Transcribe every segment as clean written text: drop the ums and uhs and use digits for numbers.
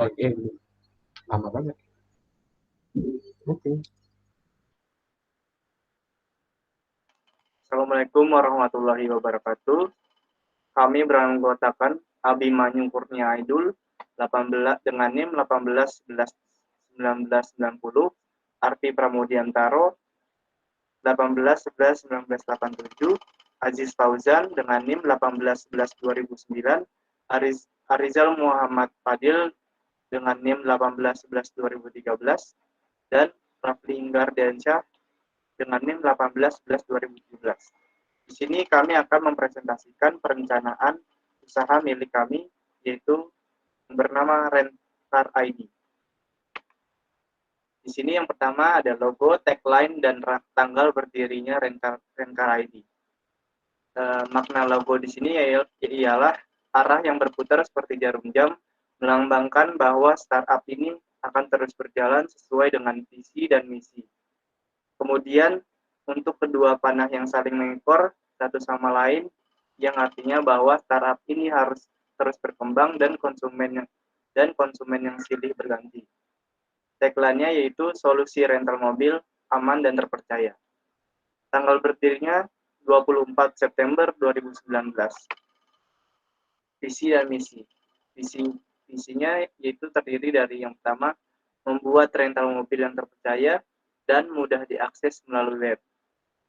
Oke, lama banget. Oke. Assalamualaikum warahmatullahi wabarakatuh. Kami beranggotakan Abimanyu Kurnia Aidul 18 dengan NIM 18 11 1990, Arti Pramudiantaro 18 11 1987, Aziz Fauzan dengan NIM 18 11 2009, Arizal Muhammad Fadil dengan NIM 18 11 2013, dan Rafli Inggar Diansyah dengan NIM 18 11 2017. Di sini kami akan mempresentasikan perencanaan usaha milik kami, yaitu bernama Rentar ID. Di sini yang pertama ada logo, tagline, dan tanggal berdirinya Rentar ID. Makna logo di sini ialah arah yang berputar seperti jarum jam, melambangkan bahwa startup ini akan terus berjalan sesuai dengan visi dan misi. Kemudian untuk kedua panah yang saling mengekor satu sama lain, yang artinya bahwa startup ini harus terus berkembang dan konsumen yang silih berganti. Tagline-nya yaitu solusi rental mobil aman dan terpercaya. Tanggal berdirinya 24 September 2019. Visi dan misi. Visinya yaitu terdiri dari yang pertama, membuat rental mobil yang terpercaya dan mudah diakses melalui web.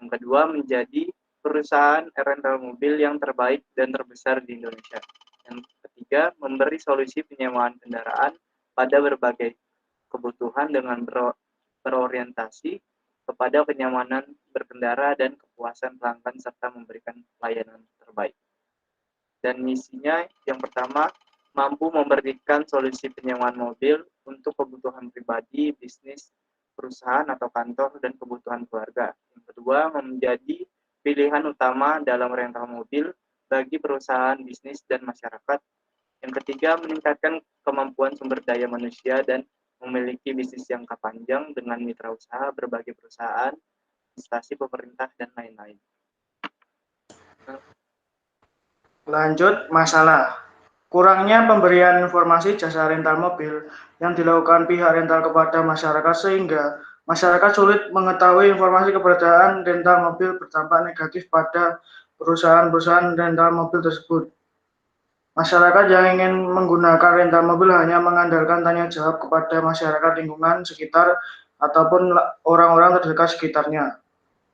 Yang kedua, menjadi perusahaan rental mobil yang terbaik dan terbesar di Indonesia. Yang ketiga, memberi solusi penyewaan kendaraan pada berbagai kebutuhan dengan berorientasi kepada kenyamanan berkendara dan kepuasan pelanggan serta memberikan pelayanan terbaik. Dan misinya yang pertama, mampu memberikan solusi penyewaan mobil untuk kebutuhan pribadi, bisnis, perusahaan atau kantor, dan kebutuhan keluarga. Yang kedua, menjadi pilihan utama dalam rental mobil bagi perusahaan, bisnis, dan masyarakat. Yang ketiga, meningkatkan kemampuan sumber daya manusia dan memiliki bisnis jangka panjang dengan mitra usaha, berbagai perusahaan, instansi pemerintah, dan lain-lain. Lanjut, masalah. Kurangnya pemberian informasi jasa rental mobil yang dilakukan pihak rental kepada masyarakat sehingga masyarakat sulit mengetahui informasi keberadaan rental mobil berdampak negatif pada perusahaan-perusahaan rental mobil tersebut. Masyarakat yang ingin menggunakan rental mobil hanya mengandalkan tanya jawab kepada masyarakat lingkungan sekitar ataupun orang-orang terdekat sekitarnya.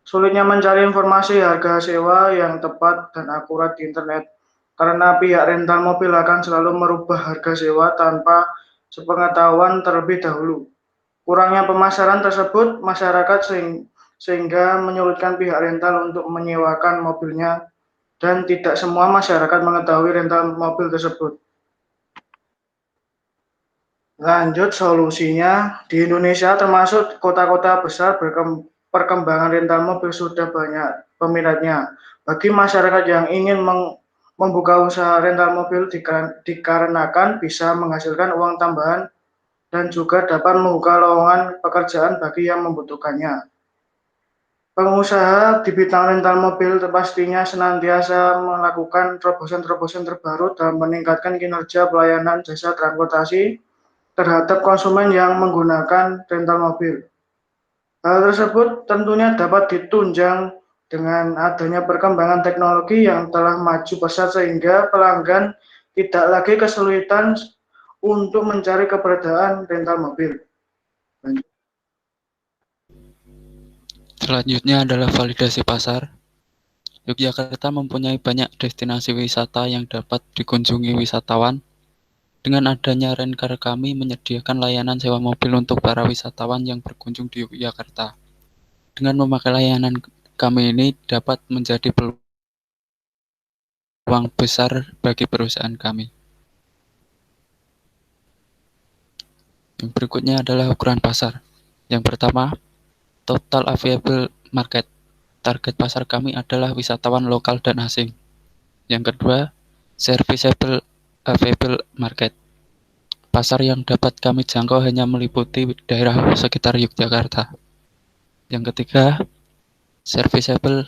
Sulitnya mencari informasi harga sewa yang tepat dan akurat di internet karena pihak rental mobil akan selalu merubah harga sewa tanpa sepengetahuan terlebih dahulu. Kurangnya pemasaran tersebut masyarakat sehingga menyulitkan pihak rental untuk menyewakan mobilnya dan tidak semua masyarakat mengetahui rental mobil tersebut. Lanjut, solusinya di Indonesia termasuk kota-kota besar perkembangan rental mobil sudah banyak peminatnya. Bagi masyarakat yang ingin membuka usaha rental mobil dikarenakan bisa menghasilkan uang tambahan dan juga dapat membuka lowongan pekerjaan bagi yang membutuhkannya. Pengusaha di bidang rental mobil pastinya senantiasa melakukan terobosan-terobosan terbaru dalam meningkatkan kinerja pelayanan jasa transportasi terhadap konsumen yang menggunakan rental mobil. Hal tersebut tentunya dapat ditunjang dengan adanya perkembangan teknologi yang telah maju pesat sehingga pelanggan tidak lagi kesulitan untuk mencari keberadaan rental mobil. Selanjutnya adalah validasi pasar. Yogyakarta mempunyai banyak destinasi wisata yang dapat dikunjungi wisatawan. Dengan adanya Rencar, kami menyediakan layanan sewa mobil untuk para wisatawan yang berkunjung di Yogyakarta. Dengan memakai layanan kami ini dapat menjadi peluang besar bagi perusahaan kami. Yang berikutnya adalah ukuran pasar. Yang pertama, total available market. Target pasar kami adalah wisatawan lokal dan asing. Yang kedua, serviceable available market. Pasar yang dapat kami jangkau hanya meliputi daerah sekitar Yogyakarta. Yang ketiga, serviceable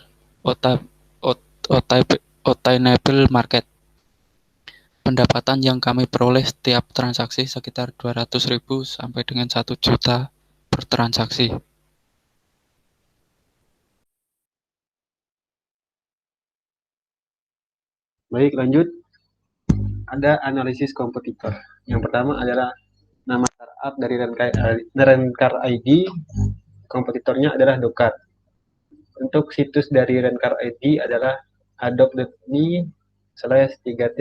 attainable market. Pendapatan yang kami peroleh setiap transaksi sekitar 200.000 sampai dengan 1 juta per transaksi. Baik, lanjut. Ada analisis kompetitor. Yang pertama adalah nama startup dari Rencar ID. Kompetitornya adalah Dokar. Untuk situs dari Rencar ID adalah adobe.me/3t.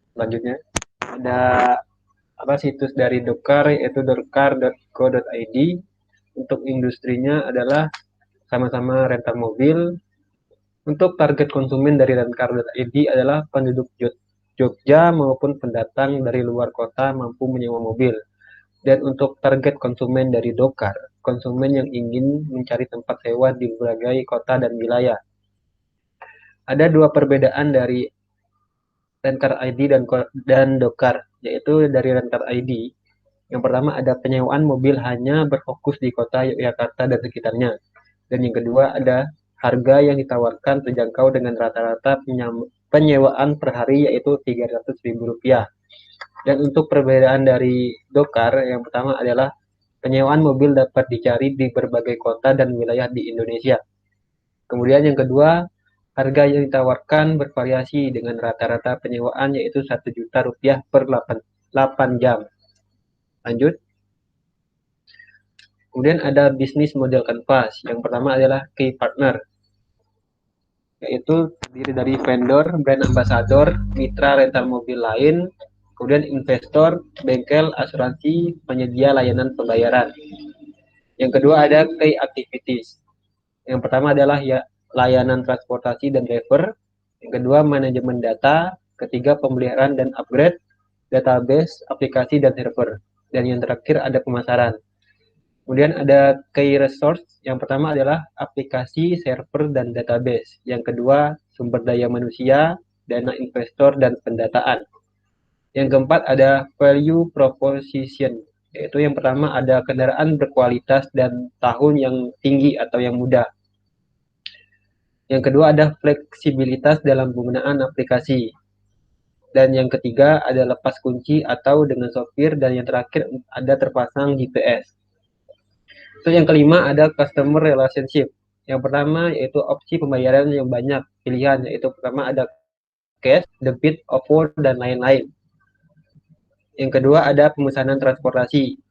Selanjutnya ada situs dari Dokar yaitu dokar.co.id. Untuk industrinya adalah sama-sama rental mobil. Untuk target konsumen dari Rencar.id adalah penduduk Jogja maupun pendatang dari luar kota mampu menyewa mobil. Dan untuk target konsumen dari Dokar, konsumen yang ingin mencari tempat sewa di berbagai kota dan wilayah. Ada dua perbedaan dari Rencar ID dan Dokar, yaitu dari Rencar ID. Yang pertama ada penyewaan mobil hanya berfokus di kota Yogyakarta dan sekitarnya. Dan yang kedua ada harga yang ditawarkan terjangkau dengan rata-rata penyewaan per hari yaitu Rp300.000. Dan untuk perbedaan dari Dokar, yang pertama adalah penyewaan mobil dapat dicari di berbagai kota dan wilayah di Indonesia. Kemudian yang kedua, harga yang ditawarkan bervariasi dengan rata-rata penyewaan yaitu Rp1 juta per 8 jam. Lanjut. Kemudian ada bisnis model kanvas. Yang pertama adalah key partner, yaitu terdiri dari vendor, brand ambassador, mitra rental mobil lain, kemudian investor, bengkel, asuransi, penyedia layanan pembayaran. Yang kedua ada key activities. Yang pertama adalah layanan transportasi dan driver. Yang kedua manajemen data. Ketiga pemeliharaan dan upgrade database, aplikasi dan server. Dan yang terakhir ada pemasaran. Kemudian ada key resource. Yang pertama adalah aplikasi, server, dan database. Yang kedua sumber daya manusia, dana investor, dan pendataan. Yang keempat ada value proposition, yaitu yang pertama ada kendaraan berkualitas dan tahun yang tinggi atau yang mudah. Yang kedua ada fleksibilitas dalam penggunaan aplikasi. Dan yang ketiga ada lepas kunci atau dengan sopir, dan yang terakhir ada terpasang GPS. Terus yang kelima ada customer relationship. Yang pertama yaitu opsi pembayaran yang banyak pilihan, yaitu pertama ada cash, debit, OVO, dan lain-lain. Yang kedua ada pemesanan transportasi,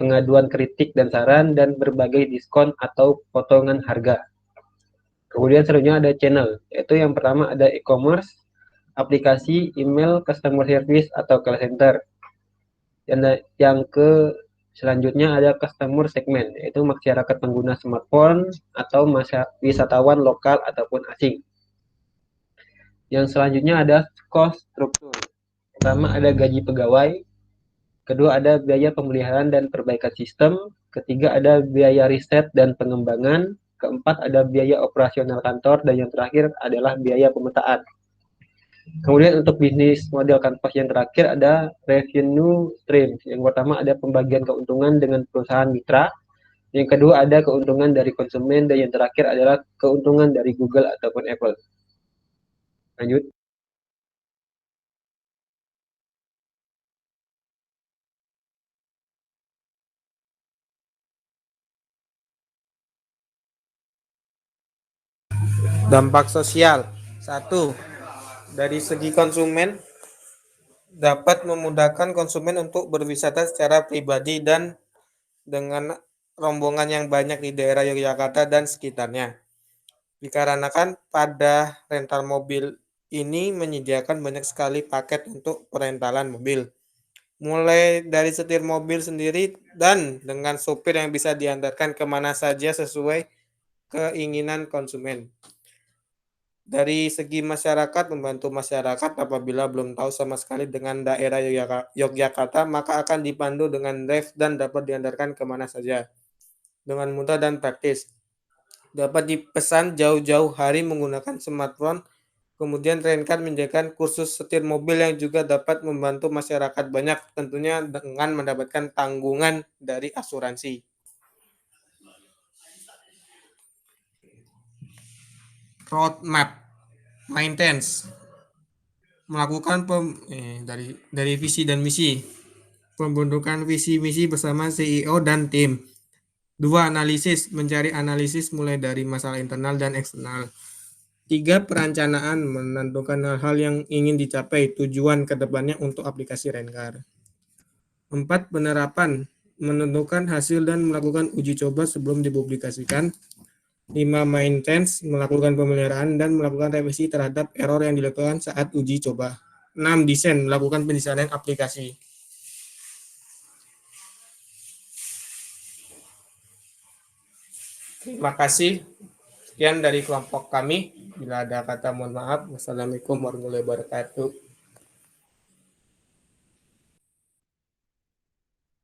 pengaduan kritik dan saran, dan berbagai diskon atau potongan harga. Kemudian selanjutnya ada channel, yaitu yang pertama ada e-commerce, aplikasi, email, customer service atau call center. Dan yang selanjutnya ada customer segment, yaitu masyarakat pengguna smartphone atau wisatawan lokal ataupun asing. Yang selanjutnya ada cost struktur. Pertama ada gaji pegawai, kedua ada biaya pemeliharaan dan perbaikan sistem, ketiga ada biaya riset dan pengembangan, keempat ada biaya operasional kantor, dan yang terakhir adalah biaya pemetaan. Kemudian untuk bisnis model kanvas yang terakhir ada revenue stream. Yang pertama ada pembagian keuntungan dengan perusahaan mitra, yang kedua ada keuntungan dari konsumen, dan yang terakhir adalah keuntungan dari Google ataupun Apple. Lanjut. Dampak sosial. 1. Dari segi konsumen, dapat memudahkan konsumen untuk berwisata secara pribadi dan dengan rombongan yang banyak di daerah Yogyakarta dan sekitarnya. Dikarenakan pada rental mobil ini menyediakan banyak sekali paket untuk perentalan mobil. Mulai dari setir mobil sendiri dan dengan sopir yang bisa diantarkan kemana saja sesuai keinginan konsumen. Dari segi masyarakat, membantu masyarakat apabila belum tahu sama sekali dengan daerah Yogyakarta, maka akan dipandu dengan drive dan dapat diantarkan kemana saja dengan mudah dan praktis. Dapat dipesan jauh-jauh hari menggunakan smartphone. Kemudian Rencar menyediakan kursus setir mobil yang juga dapat membantu masyarakat banyak, tentunya dengan mendapatkan tanggungan dari asuransi. Roadmap maintenance. melakukan dari visi dan misi. Pembentukan visi misi bersama CEO dan tim. 2. Analisis, mencari analisis mulai dari masalah internal dan eksternal. 3. Perencanaan, menentukan hal-hal yang ingin dicapai, tujuan ke depannya untuk aplikasi Rencar. 4. Penerapan, menentukan hasil dan melakukan uji coba sebelum dipublikasikan. 5. Maintenance, melakukan pemeliharaan dan melakukan revisi terhadap error yang dilakukan saat uji coba. 6. Desain, melakukan pendesainan aplikasi. Terima kasih. Sekian dari kelompok kami. Bila ada kata mohon maaf. Wassalamualaikum warahmatullahi wabarakatuh.